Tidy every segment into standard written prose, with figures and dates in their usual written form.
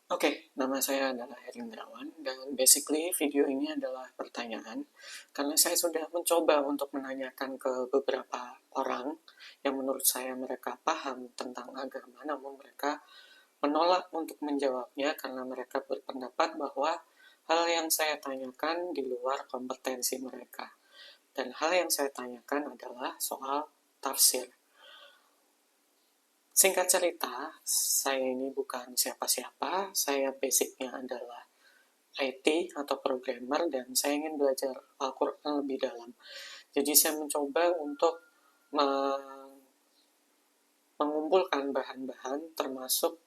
Oke, nama saya adalah Herindrawan dan basically video ini adalah pertanyaan karena saya sudah mencoba untuk menanyakan ke beberapa orang yang menurut saya mereka paham tentang agama, namun mereka menolak untuk menjawabnya karena mereka berpendapat bahwa hal yang saya tanyakan di luar kompetensi mereka. Dan hal yang saya tanyakan adalah soal tafsir. Singkat cerita, saya ini bukan siapa-siapa, saya basicnya adalah IT atau programmer dan saya ingin belajar Al-Quran lebih dalam. Jadi saya mencoba untuk mengumpulkan bahan-bahan termasuk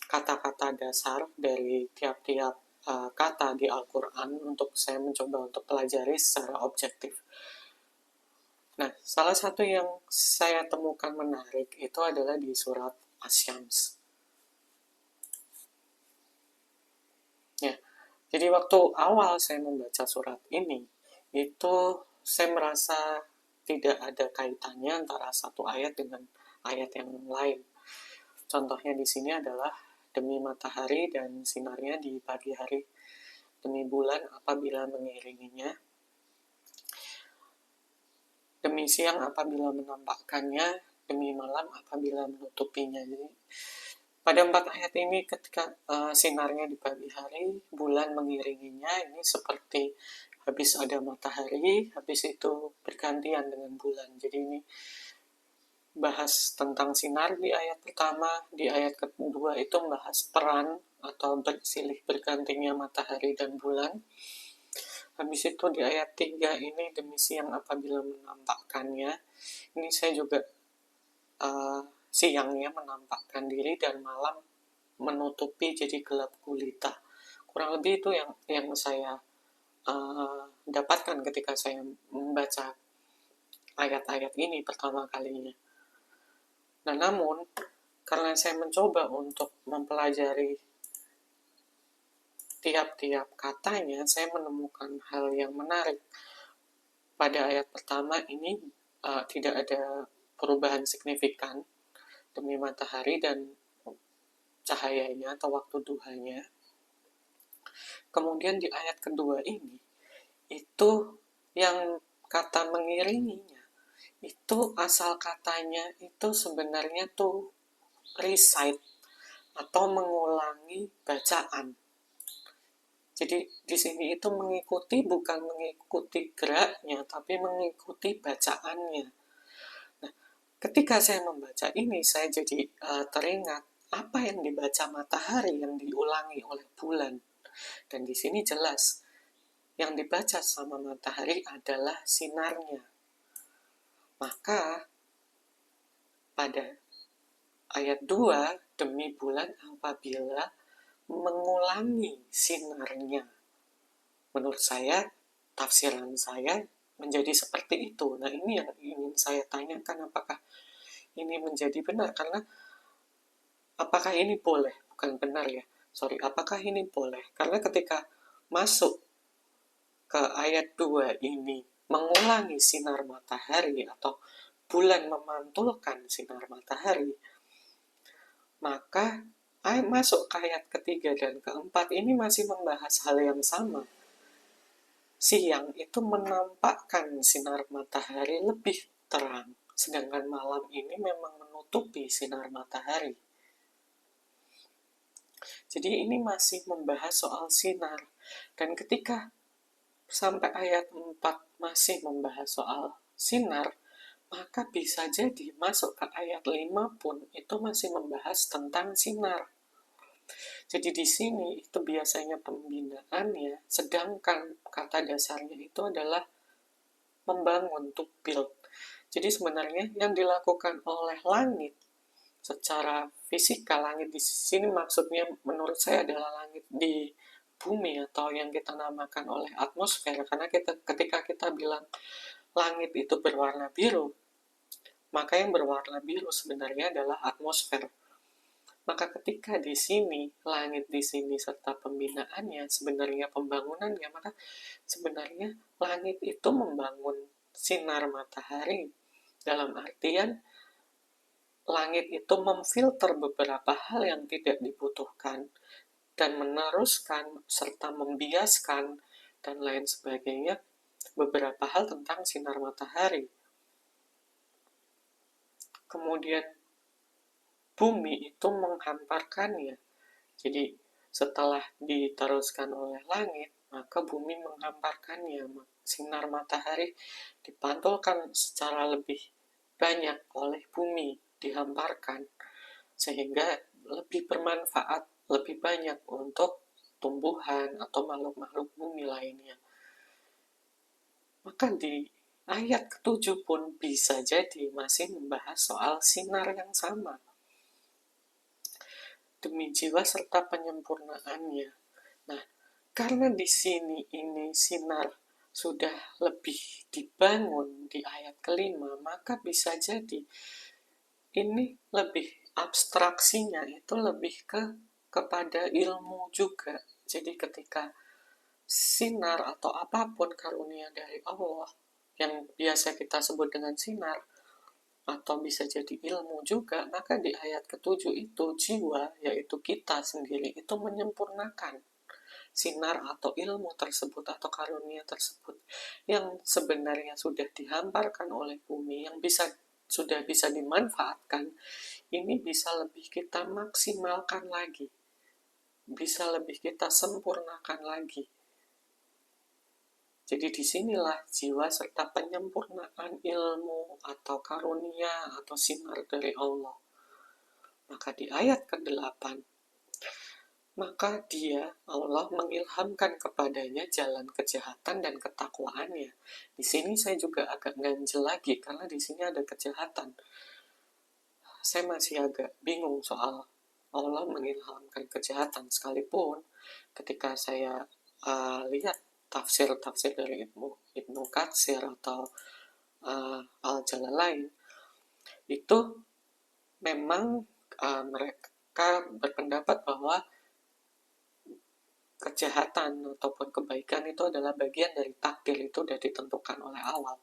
kata-kata dasar dari tiap-tiap kata di Al-Quran untuk saya mencoba untuk pelajari secara objektif. Nah, salah satu yang saya temukan menarik itu adalah di surat Asy-Syams. Ya, jadi waktu awal saya membaca surat ini, itu saya merasa tidak ada kaitannya antara satu ayat dengan ayat yang lain. Contohnya di sini adalah demi matahari dan sinarnya di pagi hari, demi bulan apabila mengiringinya, demi siang apabila menampakkannya, demi malam apabila menutupinya. Jadi pada 4 ayat ini ketika sinarnya di pagi hari, bulan mengiringinya, ini seperti habis ada matahari, habis itu bergantian dengan bulan. Jadi ini bahas tentang sinar di ayat pertama, di ayat kedua itu membahas peran atau bersilih bergantinya matahari dan bulan. Habis itu di ayat 3 ini demi siang apabila menampakkannya. Ini saya juga siangnya menampakkan diri dan malam menutupi jadi gelap gulita. Kurang lebih itu yang saya dapatkan ketika saya membaca ayat-ayat ini pertama kalinya. Nah, namun karena saya mencoba untuk mempelajari tiap-tiap katanya, saya menemukan hal yang menarik. Pada ayat pertama ini tidak ada perubahan signifikan demi matahari dan cahayanya atau waktu duhanya. Kemudian di ayat kedua ini, itu yang kata mengiringinya, itu asal katanya itu sebenarnya tuh recite atau mengulangi bacaan. Jadi di sini itu mengikuti bukan mengikuti geraknya, tapi mengikuti bacaannya. Nah, ketika saya membaca ini, saya jadi teringat apa yang dibaca matahari yang diulangi oleh bulan. Dan di sini jelas yang dibaca sama matahari adalah sinarnya. Maka pada ayat 2, demi bulan apabila mengulangi sinarnya. Menurut saya, tafsiran saya menjadi seperti itu. Nah, ini yang ingin saya tanyakan, apakah ini menjadi benar? Karena apakah ini boleh? Bukan benar ya. Sorry, apakah ini boleh? Karena ketika masuk ke ayat 2 ini mengulangi sinar matahari atau bulan memantulkan sinar matahari, maka masuk ke ayat ketiga dan keempat ini masih membahas hal yang sama. Siang itu menampakkan sinar matahari lebih terang, sedangkan malam ini memang menutupi sinar matahari. Jadi ini masih membahas soal sinar. Dan ketika sampai ayat 4 masih membahas soal sinar, maka bisa jadi masuk ke ayat 5 pun itu masih membahas tentang sinar. Jadi di sini itu biasanya pembinaannya, sedangkan kata dasarnya itu adalah membangun, to build. Jadi sebenarnya yang dilakukan oleh langit secara fisika, langit di sini maksudnya menurut saya adalah langit di bumi atau yang kita namakan oleh atmosfer, karena ketika kita bilang langit itu berwarna biru, maka yang berwarna biru sebenarnya adalah atmosfer. Maka ketika di sini, langit di sini serta pembinaannya, sebenarnya pembangunannya, maka sebenarnya langit itu membangun sinar matahari. Dalam artian, langit itu memfilter beberapa hal yang tidak dibutuhkan dan meneruskan serta membiaskan dan lain sebagainya beberapa hal tentang sinar matahari. Kemudian bumi itu menghamparkannya. Jadi setelah diteruskan oleh langit, maka bumi menghamparkannya. Sinar matahari dipantulkan secara lebih banyak oleh bumi, dihamparkan, sehingga lebih bermanfaat, lebih banyak untuk tumbuhan atau makhluk-makhluk bumi lainnya. Maka di ayat ke-7 pun bisa jadi masih membahas soal sinar yang sama. Demi jiwa serta penyempurnaannya. Nah, karena di sini ini sinar sudah lebih dibangun di ayat kelima, maka bisa jadi ini lebih abstraksinya itu lebih kepada ilmu juga. Jadi ketika sinar atau apapun karunia dari Allah yang biasa kita sebut dengan sinar atau bisa jadi ilmu juga, maka di ayat ke-7 itu jiwa, yaitu kita sendiri, itu menyempurnakan sinar atau ilmu tersebut atau karunia tersebut yang sebenarnya sudah dihamparkan oleh bumi, yang sudah bisa dimanfaatkan, ini bisa lebih kita maksimalkan lagi, bisa lebih kita sempurnakan lagi. Jadi disinilah jiwa serta penyempurnaan ilmu atau karunia atau sinar dari Allah. Maka di ayat ke-8, maka dia, Allah, mengilhamkan kepadanya jalan kejahatan dan ketakwaannya. Di sini saya juga agak ganjel lagi, karena di sini ada kejahatan. Saya masih agak bingung soal Allah mengilhamkan kejahatan, sekalipun ketika saya lihat tafsir-tafsir dari Ibnu Katsir atau Al-Jalalain, itu memang mereka berpendapat bahwa kejahatan ataupun kebaikan itu adalah bagian dari takdir, itu sudah ditentukan oleh awal.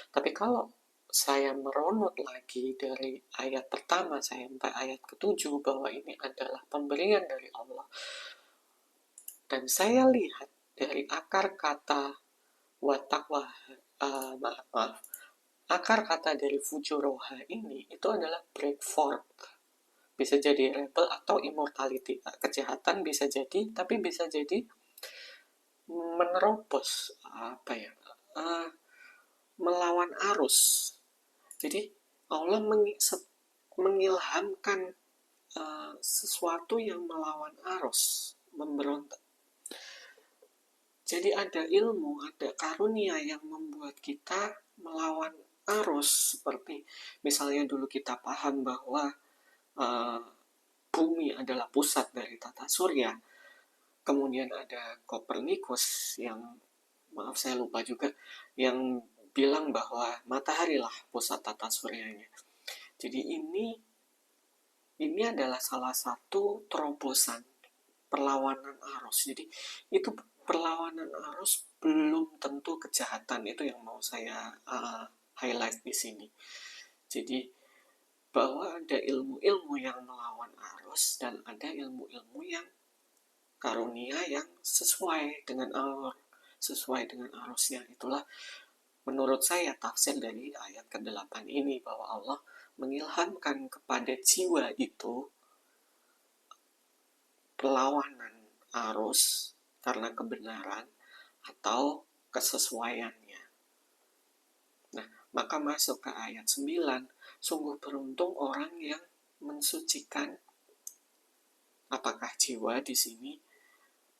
Tapi kalau saya merunut lagi dari ayat pertama sampai ayat ke-7 bahwa ini adalah pemberian dari Allah, dan saya lihat dari akar kata watakwa, akar kata dari fujuroha ini itu adalah break forth, bisa jadi rebel atau immortality. Kejahatan bisa jadi, tapi bisa jadi menerobos melawan arus. Jadi Allah mengilhamkan sesuatu yang melawan arus, memberontak. Jadi ada ilmu, ada karunia yang membuat kita melawan arus. Seperti misalnya dulu kita paham bahwa bumi adalah pusat dari tata surya. Kemudian ada Kopernikus yang, maaf saya lupa juga, yang bilang bahwa matahari lah pusat tata suryanya. Jadi ini adalah salah satu terobosan perlawanan arus. Jadi itu perlawanan arus belum tentu kejahatan, itu yang mau saya highlight di sini. Jadi bahwa ada ilmu-ilmu yang melawan arus dan ada ilmu-ilmu yang karunia yang sesuai dengan alur, sesuai dengan arusnya. Itulah menurut saya tafsir dari ayat ke-8 ini, bahwa Allah mengilhamkan kepada jiwa itu perlawanan arus karena kebenaran atau kesesuaiannya. Nah, maka masuk ke ayat 9, sungguh beruntung orang yang mensucikan. Apakah jiwa di sini?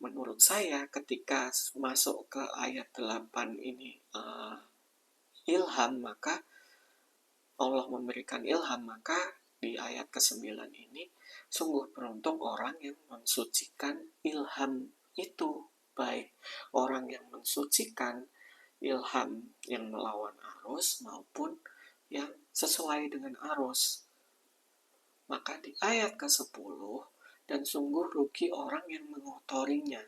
Menurut saya ketika masuk ke ayat 8 ini ilham, maka Allah memberikan ilham, maka di ayat ke-9 ini sungguh beruntung orang yang mensucikan ilham itu, baik orang yang mensucikan ilham yang melawan arus maupun yang sesuai dengan arus. Maka di ayat ke-10, dan sungguh rugi orang yang mengotorinya.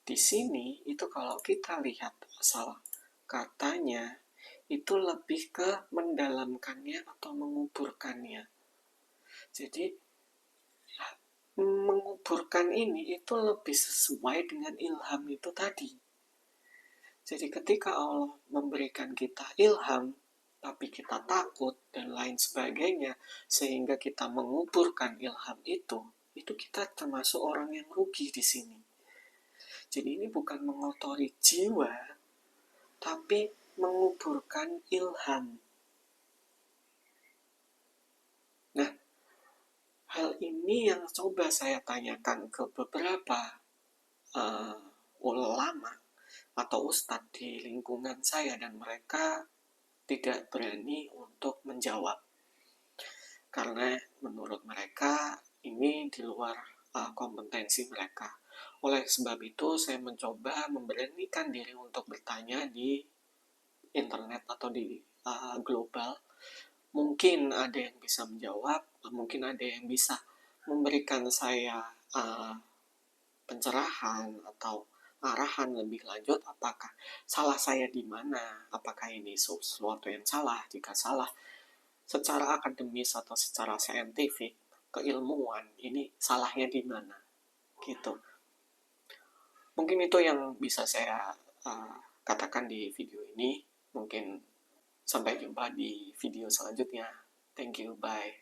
Di sini itu kalau kita lihat asal katanya itu lebih ke mendalamkannya atau menguburkannya. Jadi menguburkan ini itu lebih sesuai dengan ilham itu tadi. Jadi ketika Allah memberikan kita ilham, tapi kita takut dan lain sebagainya, sehingga kita menguburkan ilham itu kita termasuk orang yang rugi di sini. Jadi ini bukan mengotori jiwa, tapi menguburkan ilham. Nah, hal ini yang coba saya tanyakan ke beberapa ulama atau ustadz di lingkungan saya, dan mereka tidak berani untuk menjawab. Karena menurut mereka ini di luar kompetensi mereka. Oleh sebab itu, saya mencoba memberanikan diri untuk bertanya di internet atau di global. Mungkin ada yang bisa menjawab, mungkin ada yang bisa memberikan saya pencerahan atau arahan lebih lanjut, apakah salah saya di mana, apakah ini sesuatu yang salah. Jika salah secara akademis atau secara saintifik, keilmuan, ini salahnya di mana, gitu. Mungkin itu yang bisa saya katakan di video ini. Mungkin sampai jumpa di video selanjutnya. Thank you, bye.